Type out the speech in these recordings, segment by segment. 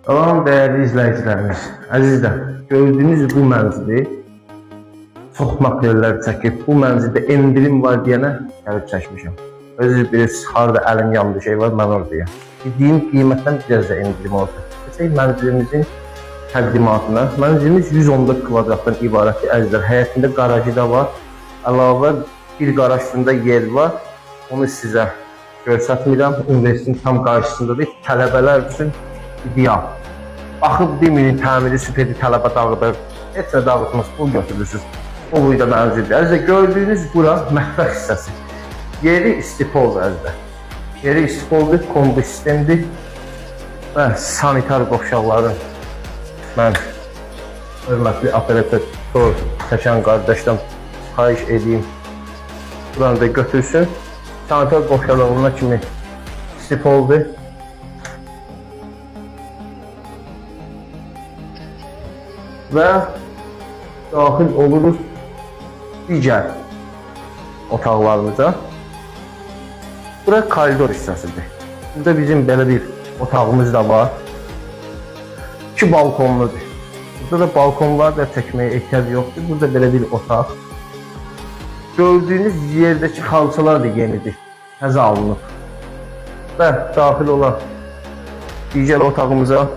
Salam değerli izləyicilərimiz. Əzizlər, gördüyünüz bu mənzili çox makrellər çəkib. Bu mənzildə endirim var deyənə gəlib çəkmişəm. Özünüz bilirsiniz, harada əlim yandı şey var, mən oradayım. Dediyim qiymətdən biraz da endirim oldu. Keçək mənzilimizin təqdimatına. Mənzilimiz 114 kvadratdan ibarətdir əzizlər. Həyətində garajı da var. Əlavə bir qarajında yer var. Onu sizə göstərmirəm. Universitetin tam qarşısındadır. Tələbələr üçün ideal. Baxıb demirin təmiri süperi tələbə dağıdır. Heç nə dağıtmaz, pul götürürsünüz. O boyda mənzildir. Əzizlər, gördüyünüz bura mətbəx hissəsi. Yeri istipoldur əzizlər. Yeri istipoldur, kombi sistemdir və sanitar qovşaqların mən hörmətli operator çəkən qardaşdan xahiş edeyim. Buranı da götürsün. Sanitar qovşaqlarına kimi istipoldur. Və daxil oluruz digər otaqlarımıza. Bura koridor hissəsidir. Burada bizim belə bir otağımız da var. 2 balkonludur. Burada da balkonlar da çəkməyə ehtiyac yoxdur. Burada belə bir otaq. Gördüyünüz yerdəki xalçalar da yenidir. Təzə alınıb. Və daxil olan digər otağımıza.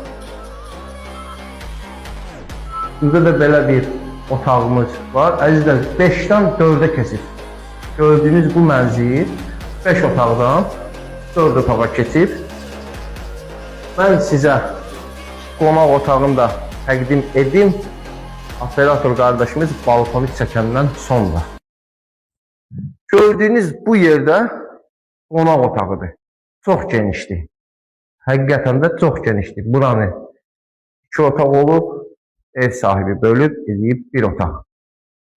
Burada da belə bir otağımız var. Əzizlər, 5-dən 4-ə keçir. Gördüyünüz bu mənzil 5 otaqdan 4 otağa keçib. Mən sizə qonaq otağını da təqdim edim. Operator qardaşımız balkonu çəkəndən sonra. Gördüyünüz bu yerdə qonaq otağıdır. Çox genişdir. Həqiqətən də çox genişdir. Buranı 2 otaq olub. Ev sahibi bölüb edib bir otaq.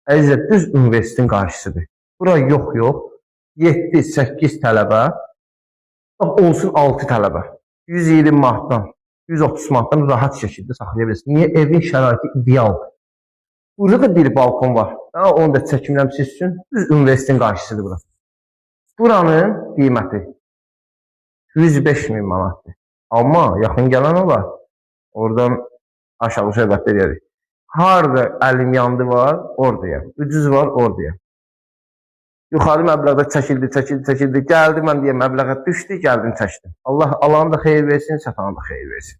Əzizlər, düz universitetin qarşısıdır. Bura yox. 7-8 tələbə, olsun 6 tələbə. 120 manatdan, 130 manatdan rahat şəkildə saxlaya bilirsiniz. Niyə? Evin şəraiti idealdır. Burada da bir balkon var. Onu da çəkmirəm siz üçün. Düz universitetin qarşısıdır bura. Buranın qiyməti 105.000 manatdır. Amma yaxın gələn olar. Oradan aşağı söhbətlər edirik. Harada əlim yandı var, oradayım. Ucuz var, oradayım. Yuxarı məbləğdə çəkildi. Gəldi mən deyə məbləğə düşdü, gəldim çəkdim. Allah alanı da xeyir versin, satanı da xeyir versin.